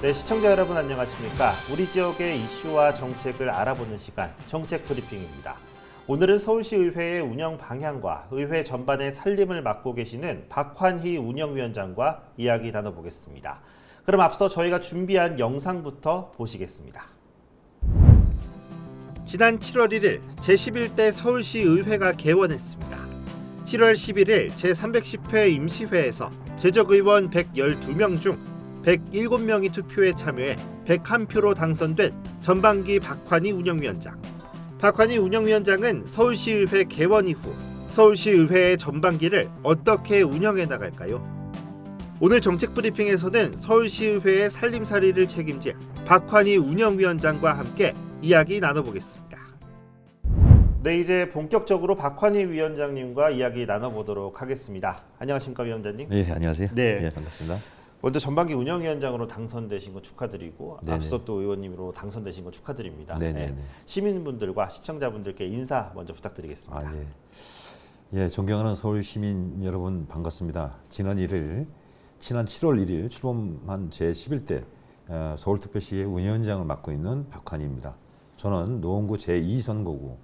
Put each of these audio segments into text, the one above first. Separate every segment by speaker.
Speaker 1: 네, 시청자 여러분 안녕하십니까? 우리 지역의 이슈와 정책을 알아보는 시간, 정책 브리핑입니다. 오늘은 서울시의회의 운영 방향과 의회 전반의 살림을 맡고 계시는 박환희 운영위원장과 이야기 나눠보겠습니다. 그럼 앞서 저희가 준비한 영상부터 보시겠습니다. 지난 7월 1일 제11대 서울시의회가 개원했습니다. 7월 11일 제310회 임시회에서 재적의원 112명 중 107명이 투표에 참여해 101표로 당선된 전반기 박환희 운영위원장. 박환희 운영위원장은 서울시의회 개원 이후 서울시의회의 전반기를 어떻게 운영해 나갈까요? 오늘 정책 브리핑에서는 서울시의회의 살림살이를 책임질 박환희 운영위원장과 함께 이야기 나눠보겠습니다. 네, 이제 본격적으로 박환희 위원장님과 이야기 나눠보도록 하겠습니다. 안녕하십니까, 위원장님?
Speaker 2: 네, 안녕하세요.
Speaker 1: 네.
Speaker 2: 네, 반갑습니다.
Speaker 1: 먼저 전반기 운영위원장으로 당선되신 거 축하드리고
Speaker 2: 네네.
Speaker 1: 앞서 또 의원님으로 당선되신 거 축하드립니다.
Speaker 2: 네네네.
Speaker 1: 네. 시민분들과 시청자분들께 인사 먼저 부탁드리겠습니다.
Speaker 2: 예. 예, 존경하는 서울 시민 여러분 반갑습니다. 지난 7월 1일 출범한 제11대 서울특별시의 운영위원장을 맡고 있는 박환희입니다. 저는 노원구 제2선거구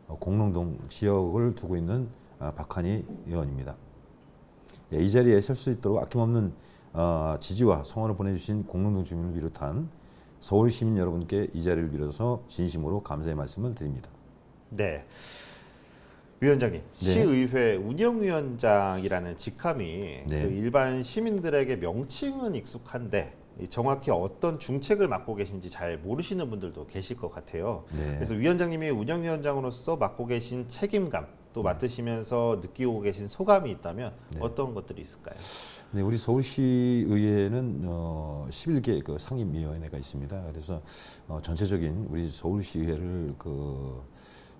Speaker 2: 공릉동 지역을 두고 있는 박환희 의원입니다. 예, 이 자리에 설 수 있도록 아낌없는 지지와 성원을 보내주신 공릉동 주민을 비롯한 서울 시민 여러분께 이 자리를 빌어서 진심으로 감사의 말씀을 드립니다.
Speaker 1: 네, 위원장님,
Speaker 2: 네.
Speaker 1: 시의회 운영위원장이라는 직함이
Speaker 2: 네.
Speaker 1: 그 일반 시민들에게 명칭은 익숙한데 정확히 어떤 중책을 맡고 계신지 잘 모르시는 분들도 계실 것 같아요.
Speaker 2: 네.
Speaker 1: 그래서 위원장님이 운영위원장으로서 맡고 계신 책임감 또 맡으시면서 느끼고 계신 소감이 있다면
Speaker 2: 네.
Speaker 1: 어떤 것들이 있을까요?
Speaker 2: 네, 우리 서울시의회는 11개 그 상임위원회가 있습니다. 그래서 전체적인 우리 서울시의회를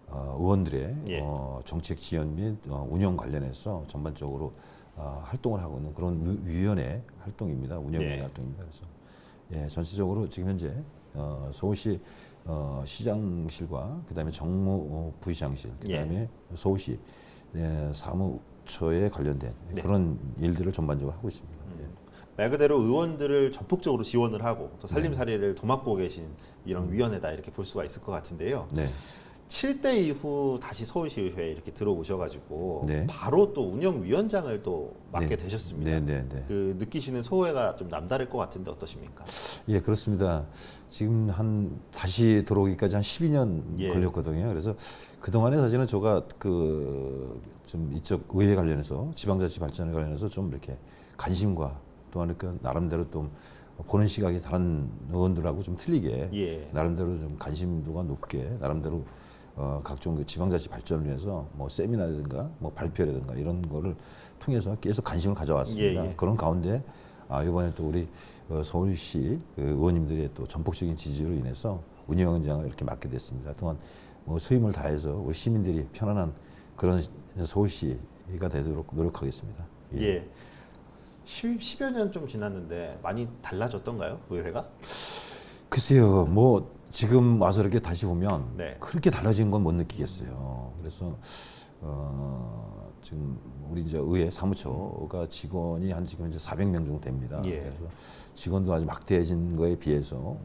Speaker 2: 의원들의
Speaker 1: 예.
Speaker 2: 정책 지원 및 운영 관련해서 전반적으로 활동을 하고 있는 그런 위원회 활동입니다. 운영위원회
Speaker 1: 예.
Speaker 2: 활동입니다. 그래서 예, 전체적으로 지금 현재 서울시 시장실과 그다음에 정무부시장실, 그다음에 서울시 사무처에 관련된
Speaker 1: 네.
Speaker 2: 그런 일들을 전반적으로 하고 있습니다. 예.
Speaker 1: 말 그대로 의원들을 전폭적으로 지원을 하고 또 살림살이를 도맡고 계신 이런 위원회다 이렇게 볼 수가 있을 것 같은데요.
Speaker 2: 네.
Speaker 1: 7대 이후 다시 서울시의회에 이렇게 들어오셔가지고
Speaker 2: 네.
Speaker 1: 바로 또 운영위원장을 또 맡게
Speaker 2: 네.
Speaker 1: 되셨습니다.
Speaker 2: 네, 네, 네.
Speaker 1: 그 느끼시는 소회가 좀 남다를 것 같은데 어떠십니까?
Speaker 2: 예, 그렇습니다. 지금 다시 들어오기까지 한 12년
Speaker 1: 예.
Speaker 2: 걸렸거든요. 그래서 그동안에 사실은 제가 좀 이쪽 의회 관련해서 지방자치 발전에 관련해서 좀 이렇게 관심과 또한 그 나름대로 또 보는 시각이 다른 의원들하고 좀 틀리게
Speaker 1: 예.
Speaker 2: 나름대로 좀 관심도가 높게 나름대로 각종 그 지방자치 발전을 위해서 뭐 세미나라든가 뭐 발표라든가 이런 거를 통해서 계속 관심을 가져왔습니다.
Speaker 1: 예, 예.
Speaker 2: 그런 가운데 이번에 또 우리 서울시 의원님들의 또 전폭적인 지지로 인해서 운영위원장을 이렇게 맡게 됐습니다. 또한 뭐 소임을 다해서 우리 시민들이 편안한 그런 서울시가 되도록 노력하겠습니다.
Speaker 1: 예. 10여 년 좀 지났는데 많이 달라졌던가요? 의회가?
Speaker 2: 글쎄요, 뭐 지금 와서 이렇게 다시 보면
Speaker 1: 네.
Speaker 2: 그렇게 달라진 건 못 느끼겠어요. 그래서 지금 우리 이제 의회 사무처가 직원이 한 지금 이제 400명 정도 됩니다.
Speaker 1: 예.
Speaker 2: 그래서 직원도 아주 막대해진 거에 비해서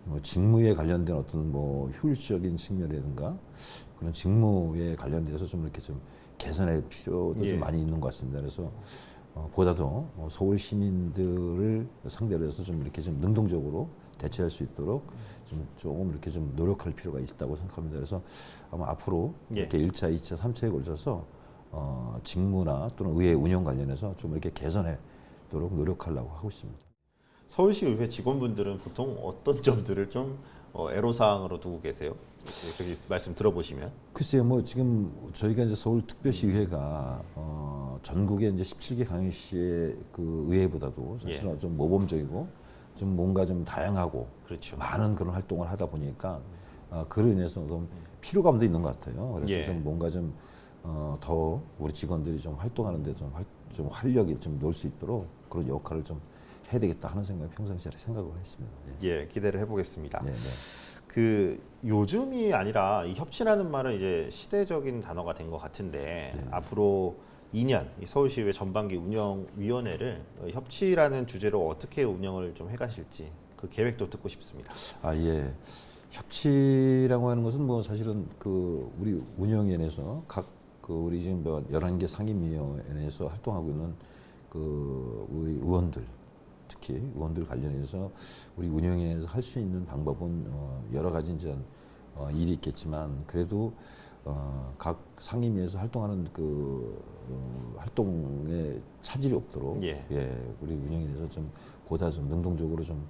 Speaker 2: 뭐 직무에 관련된 어떤 뭐 효율적인 측면이라든가 그런 직무에 관련돼서 좀 이렇게 좀 개선할 필요도
Speaker 1: 예.
Speaker 2: 좀 많이 있는 것 같습니다. 그래서 보다도 서울 시민들을 상대로 해서 좀 이렇게 좀 능동적으로 대처할 수 있도록 조금 이렇게 좀 노력할 필요가 있다고 생각합니다. 그래서 아마 앞으로
Speaker 1: 예.
Speaker 2: 이렇게 1차, 2차, 3차에 걸쳐서 직무나 또는 의회 운영 관련해서 좀 이렇게 개선하도록 노력하려고 하고 있습니다.
Speaker 1: 서울시의회 직원분들은 보통 어떤 점들을 좀 애로사항으로 두고 계세요? 여기 말씀 들어보시면.
Speaker 2: 글쎄요, 뭐 지금 저희가 이제 서울특별시의회가 전국의 이제 17개 강의시의 그 의회보다도 사실은
Speaker 1: 예.
Speaker 2: 좀 모범적이고 좀 뭔가 좀 다양하고
Speaker 1: 그렇죠.
Speaker 2: 많은 그런 활동을 하다 보니까 그로 인해서 좀 피로감도 있는 것 같아요. 그래서
Speaker 1: 예.
Speaker 2: 좀 뭔가 좀 더 우리 직원들이 좀 활동하는데 좀 활력이 좀 놀 수 있도록 그런 역할을 좀 해야 되겠다 하는 생각을 평상시에 생각을 했습니다. 예.
Speaker 1: 예, 기대를 해보겠습니다.
Speaker 2: 네, 네.
Speaker 1: 그 요즘이 아니라 이 협치라는 말은 이제 시대적인 단어가 된 것 같은데
Speaker 2: 네.
Speaker 1: 앞으로 2년 이 서울시의회 전반기 운영위원회를 협치라는 주제로 어떻게 운영을 좀 해가실지 그 계획도 듣고 싶습니다.
Speaker 2: 예. 협치라고 하는 것은 뭐 사실은 그 우리 운영위원회에서 각 그 우리 지금 11개 상임위원회에서 활동하고 있는 그 우리 의원들, 특히 의원들 관련해서 우리 운영위원회에서 할 수 있는 방법은 여러 가지 이제 일이 있겠지만 그래도 각 상임위에서 활동하는 그 활동에 차질이 없도록
Speaker 1: 예.
Speaker 2: 우리 운영위에서 좀 보다 좀 능동적으로 좀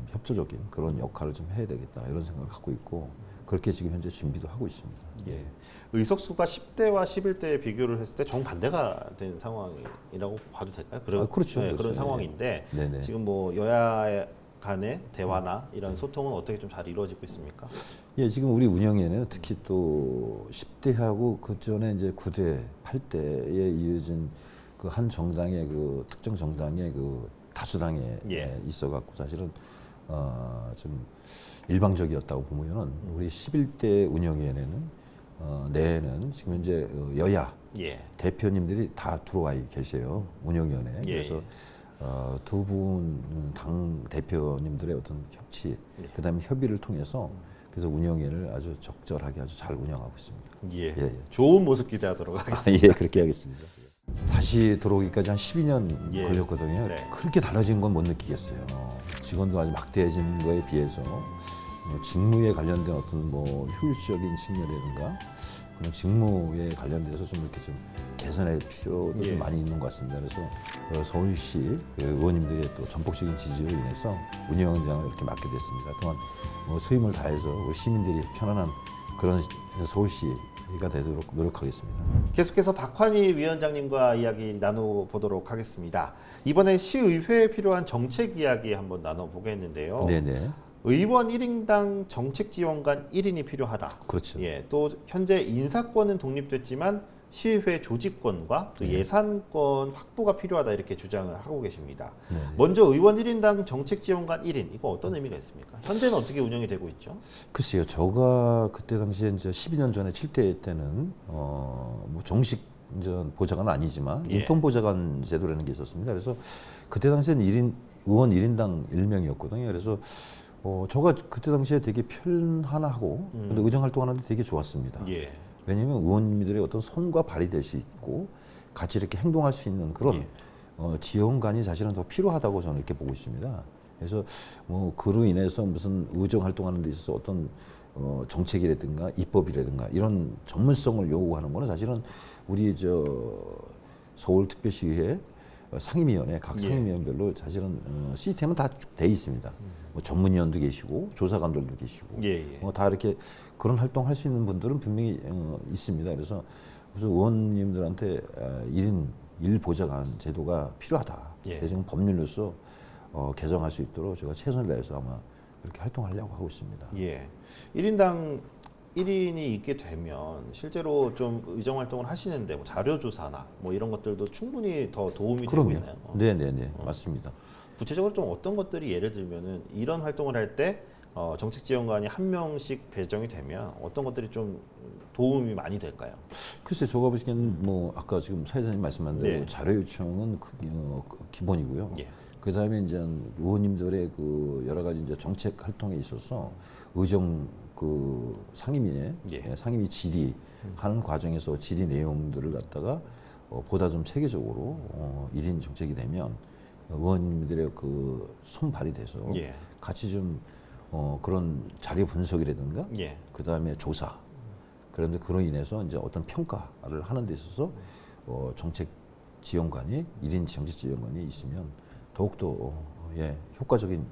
Speaker 2: 협조적인 그런 역할을 좀 해야 되겠다 이런 생각을 갖고 있고 그렇게 지금 현재 준비도 하고 있습니다.
Speaker 1: 예. 의석수가 10대와 11대에 비교를 했을 때 정반대가 된 상황이라고 봐도 될까요?
Speaker 2: 그렇죠.
Speaker 1: 네,
Speaker 2: 그렇죠.
Speaker 1: 그런 상황인데
Speaker 2: 네네.
Speaker 1: 지금 뭐 여야 간의 대화나 이런 소통은 어떻게 좀 잘 이루어지고 있습니까?
Speaker 2: 예, 지금 우리 운영위에는 특히 또 10대하고 그 전에 이제 9대, 8대에 이어진 그 한 정당의 그 특정 정당의 그 다수당에
Speaker 1: 예.
Speaker 2: 있어갖고 사실은 좀 일방적이었다고 보면은 우리 11대 운영위원회는 내에는 지금 현재 여야
Speaker 1: 예.
Speaker 2: 대표님들이 다 들어와 계세요 운영위원회.
Speaker 1: 예.
Speaker 2: 그래서 두 분 당 대표님들의 어떤 협치,
Speaker 1: 예.
Speaker 2: 그다음에 협의를 통해서 그래서 운영위를 아주 적절하게 아주 잘 운영하고 있습니다.
Speaker 1: 예. 좋은 모습 기대하도록 하겠습니다.
Speaker 2: 예, 그렇게 하겠습니다. 다시 들어오기까지 한 12년
Speaker 1: 예.
Speaker 2: 걸렸거든요.
Speaker 1: 네.
Speaker 2: 그렇게 달라진 건 못 느끼겠어요. 직원도 아주 막대해진 거에 비해서 뭐 직무에 관련된 어떤 뭐 효율적인 측면이라든가 그런 직무에 관련돼서 좀 이렇게 좀 개선할 필요도
Speaker 1: 예.
Speaker 2: 좀 많이 있는 것 같습니다. 그래서 서울시 의원님들의 또 전폭적인 지지로 인해서 운영장을 이렇게 맡게 됐습니다. 그동안 뭐 소임을 다해서 우리 시민들이 편안한 그런 서울시가 되도록 노력하겠습니다.
Speaker 1: 계속해서 박환희 위원장님과 이야기 나눠보도록 하겠습니다. 이번에 시의회에 필요한 정책 이야기 한번 나눠보겠는데요.
Speaker 2: 네네.
Speaker 1: 의원 1인당 정책 지원관 1인이 필요하다.
Speaker 2: 그렇죠.
Speaker 1: 예, 또 현재 인사권은 독립됐지만 시의회 조직권과 또
Speaker 2: 네.
Speaker 1: 예산권 확보가 필요하다 이렇게 주장을 하고 계십니다.
Speaker 2: 네.
Speaker 1: 먼저 의원 1인당 정책 지원관 1인 이거 어떤 의미가 있습니까? 현재는 어떻게 운영이 되고 있죠?
Speaker 2: 글쎄요, 제가 그때 당시에 이제 12년 전에 7대 때는 뭐 정식 이제 보좌관은 아니지만
Speaker 1: 예.
Speaker 2: 인턴 보좌관 제도라는 게 있었습니다. 그래서 그때 당시에는 의원 1인당 1명이었거든요. 그래서 저가 그때 당시에 되게 편안하고 근데 의정 활동하는데 되게 좋았습니다.
Speaker 1: 예.
Speaker 2: 왜냐하면 의원님들의 어떤 손과 발이 될 수 있고 같이 이렇게 행동할 수 있는 그런
Speaker 1: 예.
Speaker 2: 지원관이 사실은 더 필요하다고 저는 이렇게 보고 있습니다. 그래서 뭐 그로 인해서 무슨 의정 활동하는 데 있어서 어떤 정책이라든가 입법이라든가 이런 전문성을 요구하는 거는 사실은 우리 서울특별시의회 상임위원회 각 상임위원별로 사실은 시스템은 다 돼 있습니다. 뭐 전문위원도 계시고 조사관들도 계시고
Speaker 1: 예.
Speaker 2: 다 이렇게 그런 활동할 수 있는 분들은 분명히 있습니다. 그래서 의원님들한테 1인 1보좌관 제도가 필요하다.
Speaker 1: 예.
Speaker 2: 그래서 지금 법률로서 개정할 수 있도록 제가 최선을 다해서 아마 그렇게 활동하려고 하고 있습니다.
Speaker 1: 예. 1인당 1인이 있게 되면 실제로 좀 의정 활동을 하시는데 뭐 자료 조사나 뭐 이런 것들도 충분히 더 도움이
Speaker 2: 그럼요.
Speaker 1: 되고 있나요?
Speaker 2: 네네네 맞습니다.
Speaker 1: 구체적으로 좀 어떤 것들이 예를 들면은 이런 활동을 할 때 정책 지원관이 한 명씩 배정이 되면 어떤 것들이 좀 도움이 많이 될까요?
Speaker 2: 글쎄 제가 보시기에는 뭐 아까 지금 사회자님 말씀한 대로
Speaker 1: 네.
Speaker 2: 자료 요청은 기본이고요.
Speaker 1: 예.
Speaker 2: 그 다음에 이제 의원님들의 그 여러 가지 이제 정책 활동에 있어서 의정 그 상임위에 상임위 질의하는 과정에서 질의 내용들을 갖다가 보다 좀 체계적으로 1인 정책이 되면 의원님들의 그 손발이 돼서
Speaker 1: 예.
Speaker 2: 같이 좀 그런 자료 분석이라든가
Speaker 1: 예.
Speaker 2: 그 다음에 조사 그런데 그로 인해서 이제 어떤 평가를 하는 데 있어서 정책 지원관이 1인 정책 지원관이 있으면 더욱더 효과적인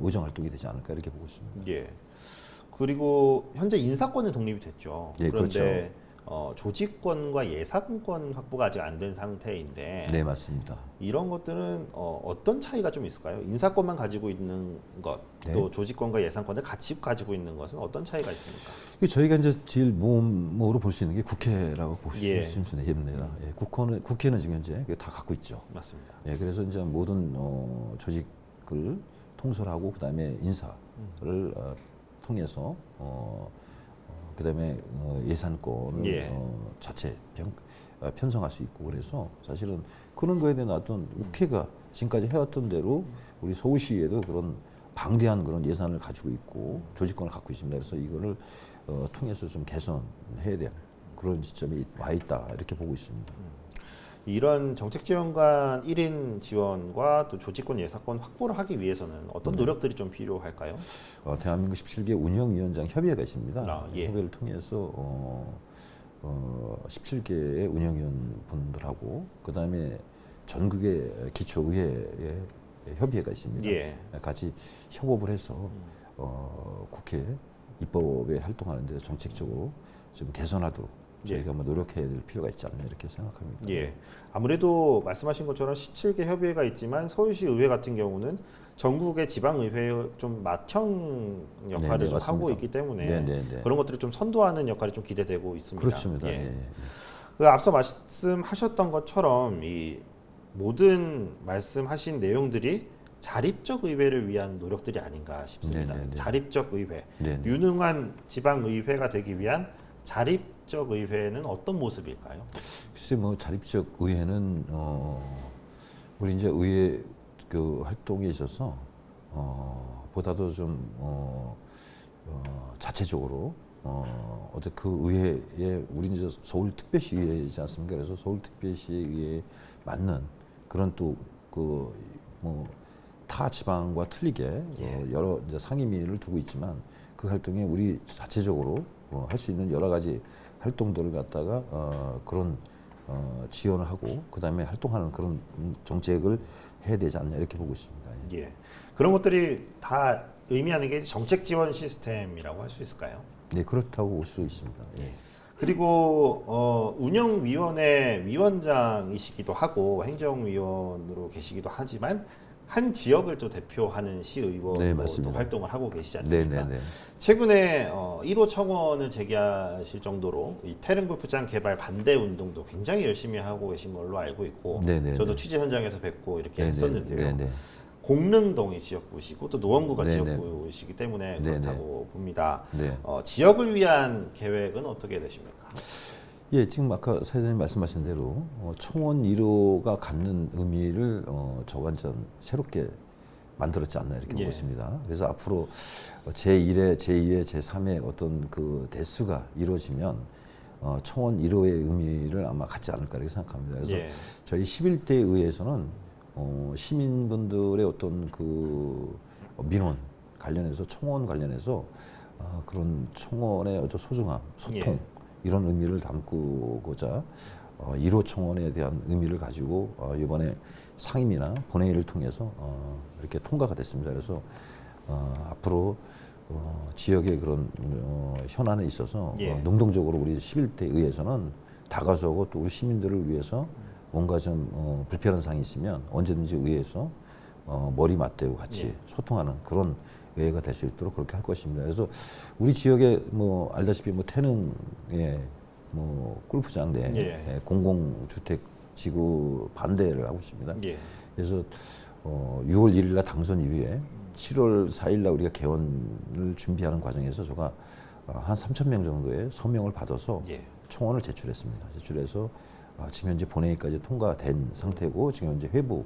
Speaker 2: 의정 활동이 되지 않을까 이렇게 보고 있습니다.
Speaker 1: 예. 그리고 현재 인사권은 독립이 됐죠.
Speaker 2: 예,
Speaker 1: 그런데 조직권과 예산권 확보가 아직 안 된 상태인데
Speaker 2: 네, 맞습니다.
Speaker 1: 이런 것들은 어떤 차이가 좀 있을까요? 인사권만 가지고 있는 것,
Speaker 2: 네.
Speaker 1: 또 조직권과 예산권을 같이 가지고 있는 것은 어떤 차이가 있습니까?
Speaker 2: 저희가 이제 제일 모험으로 볼 수 있는 게 국회라고 볼 수
Speaker 1: 예.
Speaker 2: 있습니다. 예, 국회는 지금 현재 다 갖고 있죠.
Speaker 1: 맞습니다.
Speaker 2: 예, 그래서 이제 모든 조직을 통솔하고 그다음에 인사를 통해서 그다음에 예산권을
Speaker 1: 예.
Speaker 2: 자체 편성할 수 있고 그래서 사실은 그런 거에 대한 어떤 국회가 지금까지 해왔던 대로 우리 서울시에도 그런 방대한 그런 예산을 가지고 있고 조직권을 갖고 있습니다. 그래서 이거를 통해서 좀 개선해야 될 그런 시점이 와 있다 이렇게 보고 있습니다.
Speaker 1: 이런 정책지원관 1인 지원과 또 조직권 예산권 확보를 하기 위해서는 어떤 노력들이 좀 필요할까요?
Speaker 2: 대한민국 17개 운영위원장 협의회가 있습니다.
Speaker 1: 아, 예.
Speaker 2: 협의회를 통해서 17개의 운영위원 분들하고 그 다음에 전국의 기초의회 협의회가 있습니다.
Speaker 1: 예.
Speaker 2: 같이 협업을 해서 국회 입법에 활동하는데 정책적으로 좀 개선하도록 저희가 뭐 노력해야 될 필요가 있지 않나 이렇게 생각합니다.
Speaker 1: 예. 아무래도 말씀하신 것처럼 17개 협의회가 있지만 서울시 의회 같은 경우는 전국의 지방의회의 좀 맏형 역할을
Speaker 2: 네네,
Speaker 1: 좀 하고
Speaker 2: 맞습니다.
Speaker 1: 있기 때문에
Speaker 2: 네네네.
Speaker 1: 그런 것들을 좀 선도하는 역할이 좀 기대되고 있습니다.
Speaker 2: 그렇습니다.
Speaker 1: 예.
Speaker 2: 예.
Speaker 1: 그 앞서 말씀하셨던 것처럼 이 모든 말씀하신 내용들이 자립적 의회를 위한 노력들이 아닌가 싶습니다.
Speaker 2: 네네네.
Speaker 1: 자립적 의회,
Speaker 2: 네네.
Speaker 1: 유능한 지방 의회가 되기 위한 자립적 의회는 어떤 모습일까요?
Speaker 2: 글쎄 뭐 자립적 의회는 우리 이제 의회 그 활동에 있어서 보다도 좀 자체적으로 어떤 그 의회에 우리 이제 서울특별시 의회이지 않습니까? 그래서 서울특별시 의회에 맞는 그런 또 그 뭐 타 지방과 틀리게 여러 이제 상임위를 두고 있지만 그 활동에 우리 자체적으로 할 수 있는 여러 가지 활동들을 갖다가 그런 지원을 하고 그 다음에 활동하는 그런 정책을 해야 되지 않냐 이렇게 보고 있습니다. 예.
Speaker 1: 예. 그런 것들이 다 의미하는 게 정책 지원 시스템이라고 할 수 있을까요?
Speaker 2: 네, 그렇다고 볼 수 있습니다. 예.
Speaker 1: 그리고 운영위원회 위원장이시기도 하고 행정위원으로 계시기도 하지만 한 지역을 또 대표하는 시의원으로
Speaker 2: 네,
Speaker 1: 또
Speaker 2: 맞습니다.
Speaker 1: 활동을 하고 계시지 않습니까?
Speaker 2: 네.
Speaker 1: 최근에 1호 청원을 제기하실 정도로 이 태릉 골프장 개발 반대 운동도 굉장히 열심히 하고 계신 걸로 알고 있고
Speaker 2: 네네네.
Speaker 1: 저도 취재 현장에서 뵙고 이렇게
Speaker 2: 네네.
Speaker 1: 했었는데요.
Speaker 2: 네네.
Speaker 1: 공릉동이 지역구시고 또 노원구가
Speaker 2: 네네.
Speaker 1: 지역구시기 때문에
Speaker 2: 네네.
Speaker 1: 그렇다고 봅니다.
Speaker 2: 네.
Speaker 1: 지역을 위한 계획은 어떻게 되십니까?
Speaker 2: 예, 지금 아까 사회자님 말씀하신 대로 청원 1호가 갖는 의미를 저 완전 새롭게 만들었지 않나 이렇게
Speaker 1: 예.
Speaker 2: 보고 있습니다. 그래서 앞으로 제1회, 제2회, 제3회 어떤 그 대수가 이루어지면 청원 1호의 의미를 아마 갖지 않을까 이렇게 생각합니다. 그래서
Speaker 1: 예.
Speaker 2: 저희 11대 의회에서는 시민분들의 어떤 그 민원 관련해서 청원 관련해서 그런 청원의 어떤 소중함, 소통
Speaker 1: 예.
Speaker 2: 이런 의미를 담고자 1호 청원에 대한 의미를 가지고 이번에 상임이나 본회의를 통해서 이렇게 통과가 됐습니다. 그래서 앞으로 지역의 그런 현안에 있어서
Speaker 1: 예.
Speaker 2: 능동적으로 우리 11대 의회에서는 다가서고 또 우리 시민들을 위해서 뭔가 좀 불편한 사항이 있으면 언제든지 의회에서 머리 맞대고 같이
Speaker 1: 예.
Speaker 2: 소통하는 그런 의회가 될 수 있도록 그렇게 할 것입니다. 그래서 우리 지역에 뭐 알다시피 뭐 태릉에 뭐 골프장 내
Speaker 1: 예.
Speaker 2: 공공주택 지구 반대를 하고 있습니다.
Speaker 1: 예.
Speaker 2: 그래서 6월 1일날 당선 이후에 7월 4일날 우리가 개원을 준비하는 과정에서 제가 한 3,000명 정도의 서명을 받아서
Speaker 1: 예.
Speaker 2: 청원을 제출했습니다. 제출해서 지금 현재 본회의까지 통과된 상태고 지금 현재 회부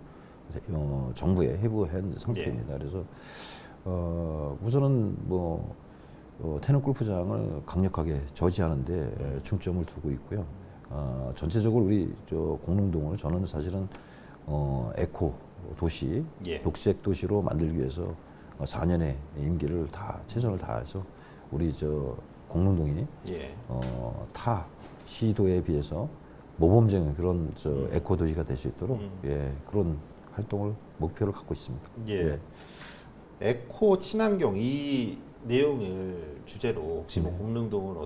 Speaker 2: 정부에 회부한 상태입니다. 그래서 우선은 뭐 태릉 골프장을 강력하게 저지하는데 중점을 두고 있고요. 전체적으로 우리 저 공릉동을 저는 사실은 에코 도시,
Speaker 1: 예.
Speaker 2: 녹색 도시로 만들기 위해서 4년의 임기를 다 최선을 다해서 우리 저 공릉동이
Speaker 1: 예.
Speaker 2: 타 시도에 비해서 모범적인 그런 저 에코 도시가 될 수 있도록 그런 활동을 목표를 갖고 있습니다.
Speaker 1: 예. 에코 친환경 이 내용을 주제로 혹시 뭐 공릉동을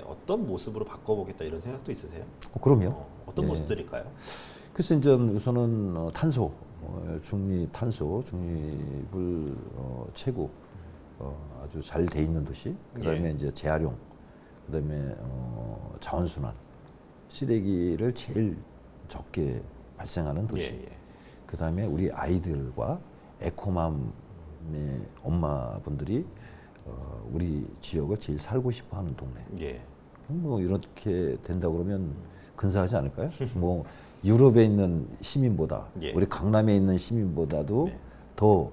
Speaker 1: 어떤 모습으로 바꿔보겠다 이런 생각도 있으세요?
Speaker 2: 그럼요.
Speaker 1: 어떤
Speaker 2: 예.
Speaker 1: 모습들일까요?
Speaker 2: 글쎄 이제 우선은 탄소 중립을 최고 아주 잘 돼 있는 도시. 그다음에
Speaker 1: 예.
Speaker 2: 이제 재활용, 그다음에 자원순환, 쓰레기를 제일 적게 발생하는 도시.
Speaker 1: 예.
Speaker 2: 그다음에 우리 아이들과 에코맘의 엄마분들이 우리 지역을 제일 살고 싶어하는 동네.
Speaker 1: 예.
Speaker 2: 뭐 이렇게 된다 그러면 근사하지 않을까요? 뭐 유럽에 있는 시민보다
Speaker 1: 예.
Speaker 2: 우리 강남에 있는 시민보다도
Speaker 1: 네.
Speaker 2: 더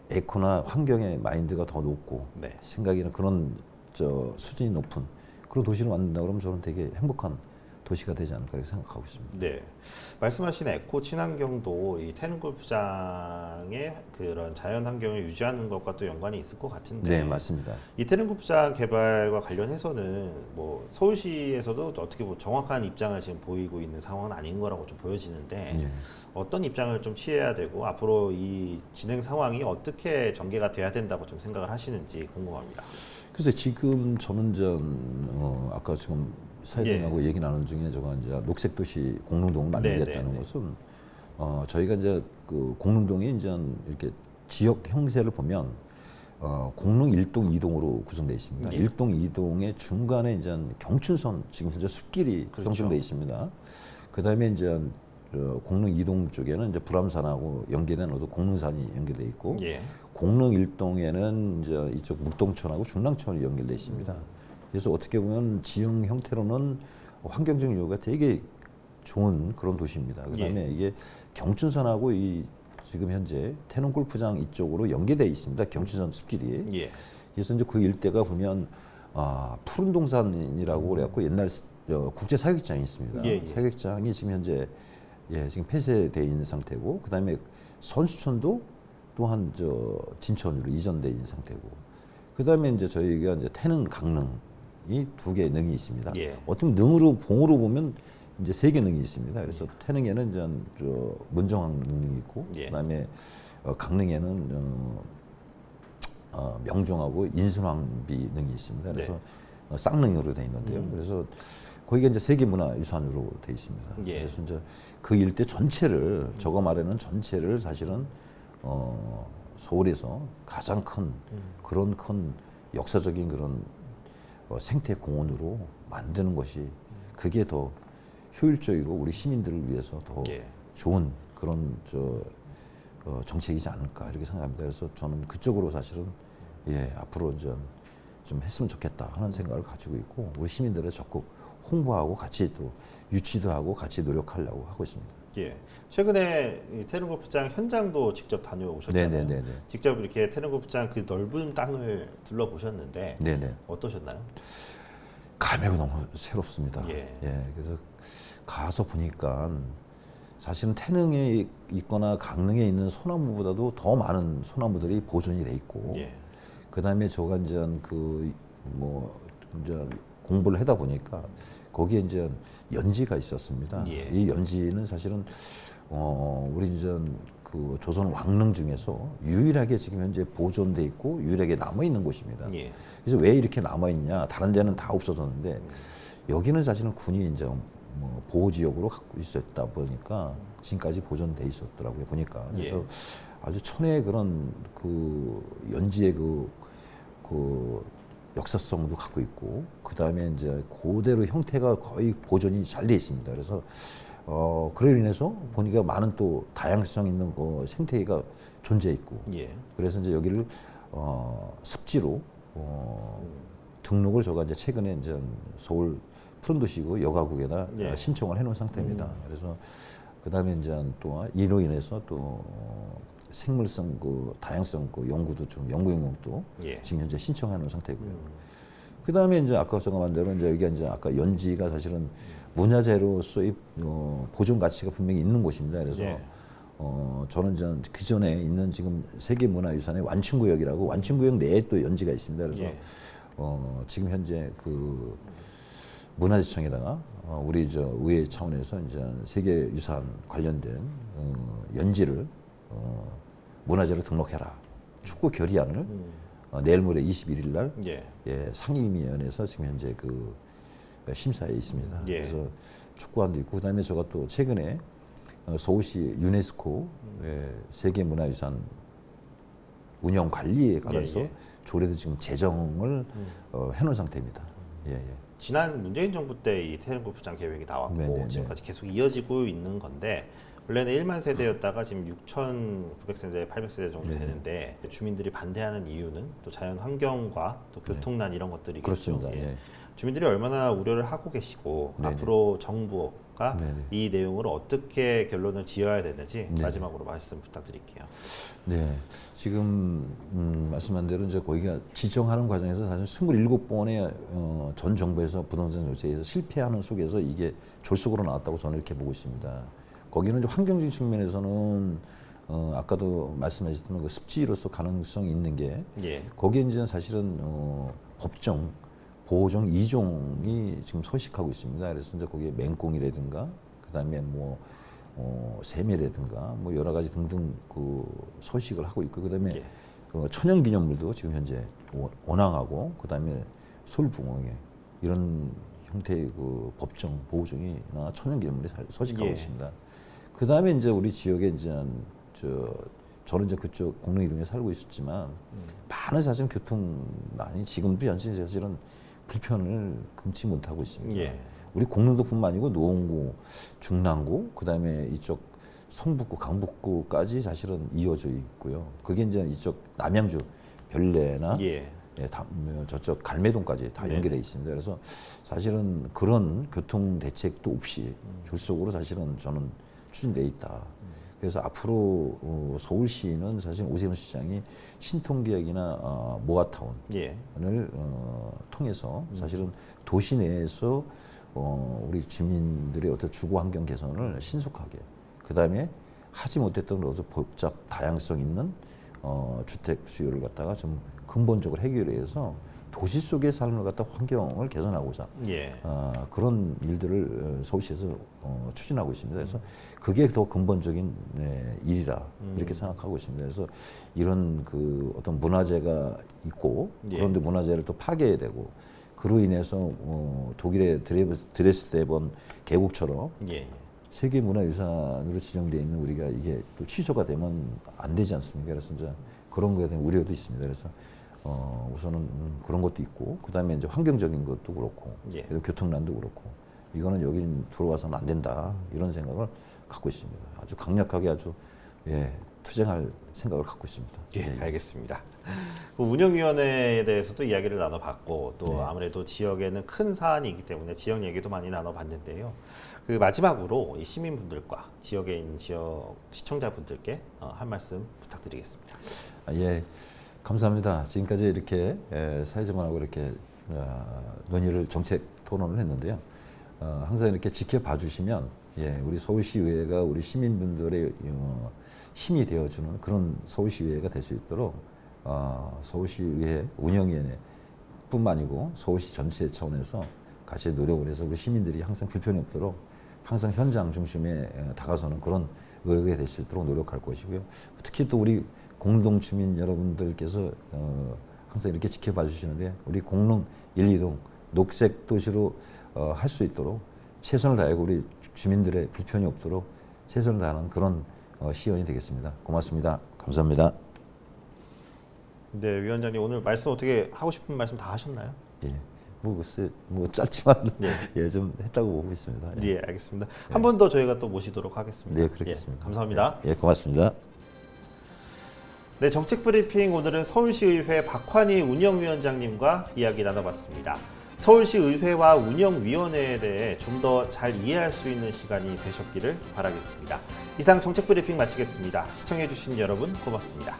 Speaker 2: 에코나 환경의 마인드가 더 높고
Speaker 1: 네.
Speaker 2: 생각이나 그런 수준이 높은 그런 도시를 만든다 그러면 저는 되게 행복한 도시가 되지 않을까 이렇게 생각하고 있습니다.
Speaker 1: 네. 말씀하신 에코 친환경도 이 태릉 골프장의 그런 자연 환경을 유지하는 것과 또 연관이 있을 것 같은데.
Speaker 2: 네, 맞습니다.
Speaker 1: 이 태릉 골프장 개발과 관련해서는 뭐 서울시에서도 어떻게 뭐 정확한 입장을 지금 보이고 있는 상황은 아닌 거라고 좀 보여지는데
Speaker 2: 예.
Speaker 1: 어떤 입장을 좀 취해야 되고 앞으로 이 진행 상황이 어떻게 전개가 돼야 된다고 좀 생각을 하시는지 궁금합니다.
Speaker 2: 그래서 지금 저는 아까 지금 사회자님하고 얘기 나눈 중에 제가 이제 녹색 도시 공릉동을 만들겠다는 것은 저희가 이제 그 공릉동이 이제 이렇게 지역 형세를 보면 공릉 1동, 2동으로 구성되어 있습니다. 1동, 2동의 중간에 이제 경춘선 지금 현재 숲길이 형성되어 있습니다. 그다음에 이제 공릉 2동 쪽에는 이제 불암산하고 연계된 어도 공릉산이 연결되어 있고 공릉 1동에는 이제 이쪽 묵동천하고 중랑천이 연결되어 있습니다. 그래서 어떻게 보면 지형 형태로는 환경적 요소가 되게 좋은 그런 도시입니다. 그다음에 이게 경춘선하고 이 지금 현재 태릉 골프장 이쪽으로 연계되어 있습니다. 경춘선 숲길이. 그래서 이제 그 일대가 보면 푸른 동산이라고 그래갖고 옛날 국제 사격장이 있습니다. 사격장이 지금 현재 지금 폐쇄되어 있는 상태고, 그다음에 선수촌도 또한 진천으로 이전되어 있는 상태고, 그다음에 이제 저희가 이제 태릉 강릉 이 두 개의 능이 있습니다. 어떤 능으로 봉으로 보면 이제 세 개 능이 있습니다. 그래서 태릉에는 이제 문정항 능이 있고, 그다음에 강릉에는 명종하고 인순왕비 능이 있습니다. 그래서 쌍능으로 되어 있는데요. 그래서 거기가 이제 세계문화유산으로 되어 있습니다. 그래서 이제 그 일대 전체를 저거 말하는 전체를 사실은 서울에서 가장 큰 그런 큰 역사적인 그런 생태 공원으로 만드는 것이 그게 더 효율적이고 우리 시민들을 위해서 더 좋은 그런 정책이지 않을까 이렇게 생각합니다. 그래서 저는 그쪽으로 사실은 앞으로 좀 했으면 좋겠다 하는 생각을 가지고 있고, 우리 시민들을 적극 홍보하고 같이 또 유치도 하고 같이 노력하려고 하고 있습니다.
Speaker 1: 최근에 이 태릉 골프장 현장도 직접 다녀오셨잖아요.
Speaker 2: 네네네.
Speaker 1: 직접 이렇게 태릉 골프장 그 넓은 땅을 둘러보셨는데 어떠셨나요?
Speaker 2: 감회가 너무 새롭습니다. 그래서 가서 보니까 사실은 태릉에 있거나 강릉에 있는 소나무보다도 더 많은 소나무들이 보존이 돼 있고, 그다음에 제가 이제 이제 공부를 하다 보니까 거기에 이제 연지가 있었습니다. 이 연지는 사실은 우리 이제 그 조선 왕릉 중에서 유일하게 지금 현재 보존돼 있고 유일하게 남아 있는 곳입니다. 그래서 왜 이렇게 남아 있냐? 다른 데는 다 없어졌는데 여기는 사실은 군이 이제 보호 지역으로 갖고 있었다 보니까 지금까지 보존돼 있었더라고요. 보니까 그래서 아주 천혜의 그런 그 연지의 그 역사성도 갖고 있고, 그 다음에 이제 그대로 형태가 거의 보존이 잘 돼 있습니다. 그래서 그로 인해서 보니까 많은 또 다양성 있는 그 생태계가 존재 있고, 그래서 이제 여기를 습지로 등록을 제가 이제 최근에 이제 서울 푸른도시고 여가국에다 신청을 해놓은 상태입니다. 그래서 그 다음에 이제 또 이로 인해서 또 생물성 그 다양성 그 연구도 좀 연구 영역도 지금 현재 신청해 놓은 상태고요. 그 다음에 이제 아까 제가 말한 대로 이제 여기가 이제 아까 연지가 사실은 문화재로서의 보존 가치가 분명히 있는 곳입니다. 그래서 저는 이제 그 전에 있는 지금 세계문화유산의 완충구역이라고 완충구역 내에 또 연지가 있습니다. 그래서 지금 현재 그 문화재청에다가 우리 의회 차원에서 이제 세계유산 관련된 연지를 문화재로 등록해라. 축구 결의안을 내일 모레 21일 날 상임위원회에서 지금 현재 그 심사에 있습니다. 그래서 축구안도 있고, 그다음에 제가 또 최근에 서울시 유네스코 세계문화유산 운영 관리에 관해서 조례도 지금 제정을 해놓은 상태입니다.
Speaker 1: 지난 문재인 정부 때 이 태릉 골프장 계획이 나왔고 지금까지 계속 이어지고 있는 건데 원래는 1만 세대였다가 지금 6,900세대, 800세대 정도
Speaker 2: 네네.
Speaker 1: 되는데 주민들이 반대하는 이유는 또 자연 환경과 또 교통난 이런 것들이겠죠.
Speaker 2: 그렇습니다.
Speaker 1: 예.
Speaker 2: 예.
Speaker 1: 주민들이 얼마나 우려를 하고 계시고
Speaker 2: 네네.
Speaker 1: 앞으로 정부가
Speaker 2: 네네.
Speaker 1: 이 내용을 어떻게 결론을 지어야 되는지
Speaker 2: 네네.
Speaker 1: 마지막으로 말씀 부탁드릴게요.
Speaker 2: 네, 지금 말씀한 대로 이제 거기가 지정하는 과정에서 사실 27번의 전 정부에서 부동산 정책에서 실패하는 속에서 이게 졸속으로 나왔다고 저는 이렇게 보고 있습니다. 거기는 이제 환경적인 측면에서는 아까도 말씀하셨던 그 습지로서 가능성이 있는 게
Speaker 1: 예.
Speaker 2: 거기에 이제 사실은 법정, 보호종 2종이 지금 서식하고 있습니다. 그래서 이제 거기에 맹꽁이라든가 그다음에 뭐 새매라든가 뭐 여러 가지 등등 그 서식을 하고 있고 그다음에
Speaker 1: 예.
Speaker 2: 천연기념물도 지금 현재 원앙하고 그다음에 솔붕어에 이런 형태의 그 법정 보호종이나 천연기념물이 서식하고
Speaker 1: 예.
Speaker 2: 있습니다. 그다음에 이제 우리 지역에 이제 저는 이제 그쪽 공릉이동에 살고 있었지만 많은 사실 교통난이 지금도 현재 사실은 불편을 금치 못하고 있습니다.
Speaker 1: 예.
Speaker 2: 우리 공릉도뿐만 아니고 노원구, 중랑구, 그다음에 이쪽 성북구, 강북구까지 사실은 이어져 있고요. 그게 이제 이쪽 남양주, 별내나
Speaker 1: 예.
Speaker 2: 저쪽 갈매동까지 다 연계되어 있습니다. 그래서 사실은 그런 교통 대책도 없이 졸속으로 사실은 저는 추진돼 있다. 그래서 앞으로 서울시는 사실 오세훈 시장이 신통기획이나 모아타운을
Speaker 1: 예.
Speaker 2: 통해서 사실은 도시 내에서 우리 주민들의 어떤 주거 환경 개선을 신속하게 그다음에 하지 못했던 어떤 복잡 다양성 있는 주택 수요를 갖다가 좀 근본적으로 해결해서 도시 속의 삶을 갖다 환경을 개선하고자
Speaker 1: 예.
Speaker 2: 그런 일들을 서울시에서 추진하고 있습니다. 그래서 그게 더 근본적인 일이라 이렇게 생각하고 있습니다. 그래서 이런 그 어떤 문화재가 있고
Speaker 1: 예.
Speaker 2: 그런데 문화재를 또 파괴되고 그로 인해서 독일의 드레스데번 계곡처럼
Speaker 1: 예.
Speaker 2: 세계문화유산으로 지정되어 있는 우리가 이게 또 취소가 되면 안 되지 않습니까? 그래서 이제 그런 거에 대한 우려도 있습니다. 그래서 우선은 그런 것도 있고 그다음에 이제 환경적인 것도 그렇고
Speaker 1: 예.
Speaker 2: 그리고 교통난도 그렇고 이거는 여기 들어와서는 안 된다 이런 생각을 갖고 있습니다. 아주 강력하게 아주 투쟁할 생각을 갖고 있습니다.
Speaker 1: 예, 알겠습니다. 그 운영위원회에 대해서도 이야기를 나눠봤고 또
Speaker 2: 네.
Speaker 1: 아무래도 지역에는 큰 사안이기 때문에 지역 얘기도 많이 나눠봤는데요. 그 마지막으로 이 시민분들과 지역에 있는 지역 시청자분들께 한 말씀 부탁드리겠습니다.
Speaker 2: 예, 감사합니다. 지금까지 이렇게 사회자분하고 이렇게 논의를 정책 토론을 했는데요. 항상 이렇게 지켜봐 주시면 우리 서울시의회가 우리 시민분들의 힘이 되어주는 그런 서울시의회가 될 수 있도록 서울시의회 운영위원회뿐만 아니고 서울시 전체 차원에서 같이 노력을 해서 우리 시민들이 항상 불편이 없도록 항상 현장 중심에 다가서는 그런 의회가 될 수 있도록 노력할 것이고요. 특히 또 우리 공동 주민 여러분들께서 항상 이렇게 지켜봐 주시는데 우리 공릉 1, 2동 녹색 도시로 할 수 있도록 최선을 다하고 우리 주민들의 불편이 없도록 최선을 다하는 그런 시연이 되겠습니다. 고맙습니다. 감사합니다.
Speaker 1: 네, 위원장님 오늘 말씀 어떻게 하고 싶은 말씀 다 하셨나요?
Speaker 2: 예, 뭐 글쎄 뭐 짧지만
Speaker 1: 네.
Speaker 2: 좀 했다고 보고 있습니다.
Speaker 1: 예, 알겠습니다. 한 번 더 저희가 또 모시도록 하겠습니다.
Speaker 2: 네, 그렇겠습니다.
Speaker 1: 예, 감사합니다.
Speaker 2: 예, 고맙습니다.
Speaker 1: 네, 정책 브리핑 오늘은 서울시의회 박환희 운영위원장님과 이야기 나눠봤습니다. 서울시의회와 운영위원회에 대해 좀 더 잘 이해할 수 있는 시간이 되셨기를 바라겠습니다. 이상 정책 브리핑 마치겠습니다. 시청해주신 여러분 고맙습니다.